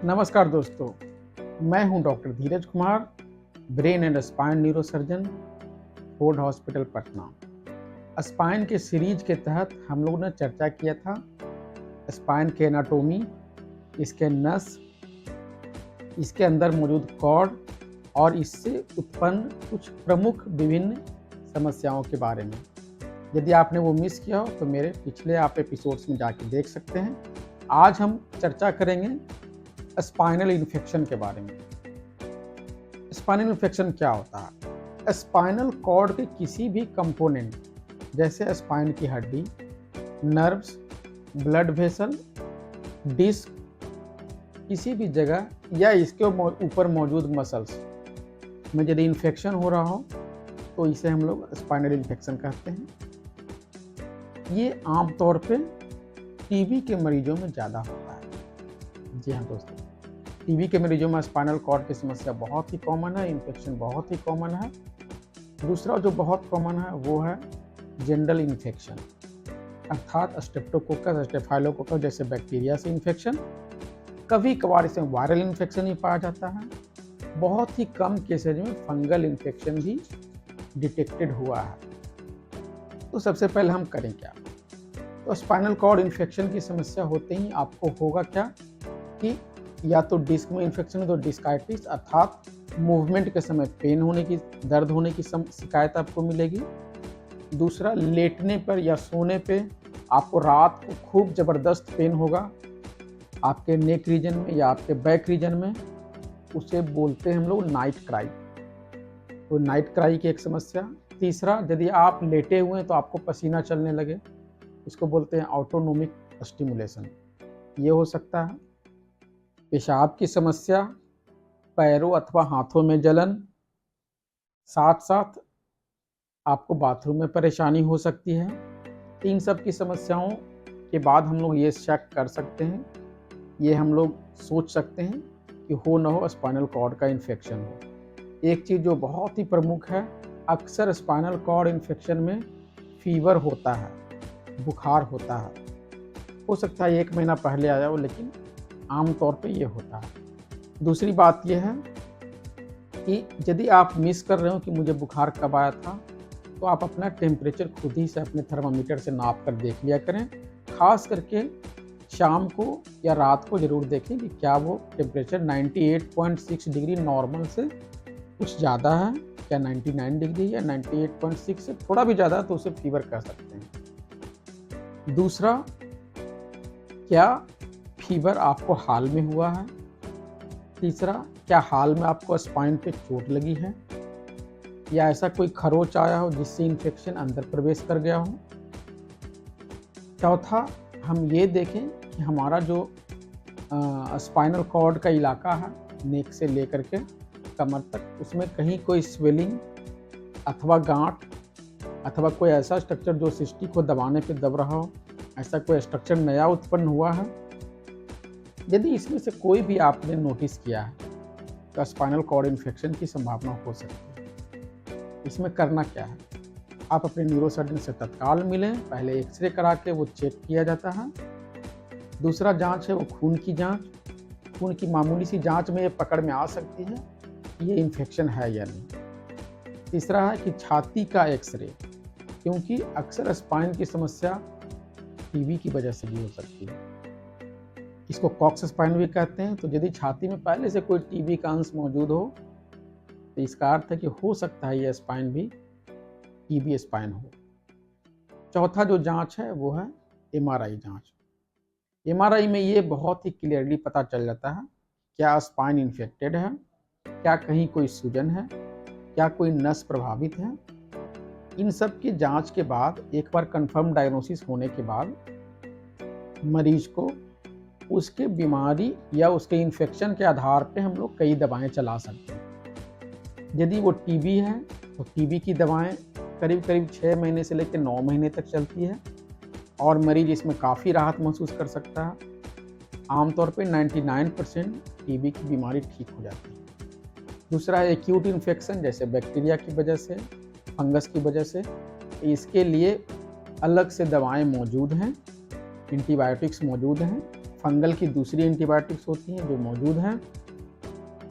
नमस्कार दोस्तों, मैं हूं doctor Dheeraj Kumar, brain and spine neurosurgeon, Ford hospital Patna. Spine के सीरीज के तहत हम लोगों ने चर्चा किया था स्पाइन के एनाटोमी, इसके नस, इसके अंदर मौजूद कॉर्ड और इससे उत्पन्न कुछ प्रमुख विभिन्न समस्याओं के बारे में। यदि आपने वो मिस किया हो तो मेरे पिछले आप एपिसोड्स में जाके देख सकते हैं। आज हम चर्चा करेंगे स्पाइनल इन्फेक्शन के बारे में। स्पाइनल इन्फेक्शन क्या होता है? स्पाइनल कॉर्ड के किसी भी कंपोनेंट जैसे स्पाइन की हड्डी, नर्व्स, ब्लड वेसल, डिस्क, किसी भी जगह या इसके ऊपर मौजूद मसल्स में यदि इन्फेक्शन हो रहा हो तो इसे हम लोग स्पाइनल इन्फेक्शन कहते हैं। ये आमतौर पे टीबी के मरीजों में ज़्यादा होता है। जी हाँ दोस्तों, टीबी के मरीजों में स्पाइनल कॉर्ड की समस्या बहुत ही कॉमन है, इन्फेक्शन बहुत ही कॉमन है। दूसरा जो बहुत कॉमन है वो है जनरल इन्फेक्शन, अर्थात स्ट्रेप्टोकोकस, स्टेफाइलोकोकस जैसे बैक्टीरिया से इन्फेक्शन। कभी कभार इसमें वायरल इन्फेक्शन ही पाया जाता है। बहुत ही कम केसेज में फंगल इन्फेक्शन भी डिटेक्टेड हुआ है। तो सबसे पहले हम करें क्या? तो स्पाइनल कॉर्ड इन्फेक्शन की समस्या होते ही आपको होगा क्या कि या तो डिस्क में इन्फेक्शन हो तो डिस्काइटिस अर्थात मूवमेंट के समय पेन होने की, दर्द होने की शिकायत आपको मिलेगी। दूसरा, लेटने पर या सोने पे आपको रात को खूब ज़बरदस्त पेन होगा आपके नेक रीजन में या आपके बैक रीजन में। उसे बोलते हैं हम लोग नाइट क्राई। तो नाइट क्राई की एक समस्या। तीसरा, यदि आप लेटे हुए हैं तो आपको पसीना चलने लगे, इसको बोलते हैं ऑटोनोमिक स्टिमुलेशन, ये हो सकता है। पेशाब की समस्या, पैरों अथवा हाथों में जलन, साथ साथ आपको बाथरूम में परेशानी हो सकती है। इन सब की समस्याओं के बाद हम लोग ये शक कर सकते हैं, ये हम लोग सोच सकते हैं कि हो न हो स्पाइनल कॉर्ड का इन्फेक्शन हो। एक चीज़ जो बहुत ही प्रमुख है, अक्सर स्पाइनल कॉर्ड इन्फेक्शन में फीवर होता है, बुखार होता है। हो सकता है 1 महीना पहले आया हो, लेकिन आमतौर पे ये होता है। दूसरी बात यह है कि यदि आप मिस कर रहे हो कि मुझे बुखार कब आया था, तो आप अपना टेम्परेचर खुद ही से अपने थर्मामीटर से नाप कर देख लिया करें। खास करके शाम को या रात को ज़रूर देखें कि क्या वो टेम्परेचर 98.6 डिग्री नॉर्मल से कुछ ज़्यादा है, क्या 99 डिग्री या 98.6 से थोड़ा भी ज़्यादा है तो उसे फीवर कह सकते हैं। दूसरा, क्या फीवर आपको हाल में हुआ है? तीसरा, क्या हाल में आपको स्पाइन पे चोट लगी है या ऐसा कोई खरोच आया हो जिससे इन्फेक्शन अंदर प्रवेश कर गया हो? चौथा, हम ये देखें कि हमारा जो स्पाइनल कॉर्ड का इलाका है, नेक से लेकर के कमर तक, उसमें कहीं कोई स्वेलिंग अथवा गांठ अथवा कोई ऐसा स्ट्रक्चर जो सिस्टी को दबाने पे दब रहा हो, ऐसा कोई स्ट्रक्चर नया उत्पन्न हुआ है। यदि इसमें से कोई भी आपने नोटिस किया है तो स्पाइनल कॉर्ड इन्फेक्शन की संभावना हो सकती है। इसमें करना क्या है? आप अपने न्यूरोसर्जन से तत्काल मिलें। पहले एक्सरे करा के वो चेक किया जाता है। दूसरा जांच है वो खून की जांच। खून की मामूली सी जांच में ये पकड़ में आ सकती है कि ये इन्फेक्शन है या नहीं। तीसरा है कि छाती का एक्सरे, क्योंकि अक्सर स्पाइन की समस्या टीबी की वजह से भी हो सकती है। इसको कॉक्स स्पाइन भी कहते हैं। तो यदि छाती में पहले से कोई टीबी का अंश मौजूद हो तो इसका अर्थ है कि हो सकता है यह स्पाइन भी टीबी स्पाइन हो। चौथा जो जांच है वो है एमआरआई जांच। एमआरआई में ये बहुत ही क्लियरली पता चल जाता है क्या स्पाइन इन्फेक्टेड है, क्या कहीं कोई सूजन है, क्या कोई नस प्रभावित है। इन सब की जांच के बाद एक बार कंफर्म डायग्नोसिस होने के बाद मरीज को उसके बीमारी या उसके इन्फेक्शन के आधार पे हम लोग कई दवाएं चला सकते हैं। यदि वो टीबी है तो टीबी की दवाएं करीब करीब 6 महीने से लेकर 9 महीने तक चलती है और मरीज इसमें काफ़ी राहत महसूस कर सकता है। आमतौर पे 99% टीबी की बीमारी ठीक हो जाती है। दूसरा है एक्यूट इन्फेक्शन, जैसे बैक्टीरिया की वजह से, फंगस की वजह से। इसके लिए अलग से दवाएं मौजूद हैं, एंटीबायोटिक्स मौजूद हैं। फंगल की दूसरी एंटीबायोटिक्स होती हैं जो मौजूद हैं,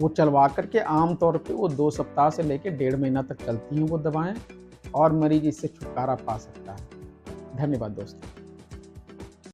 वो चलवा करके आम तौर पे वो 2 सप्ताह से लेकर 1.5 महीना तक चलती हैं वो दवाएं, और मरीज इससे छुटकारा पा सकता है। धन्यवाद दोस्तों।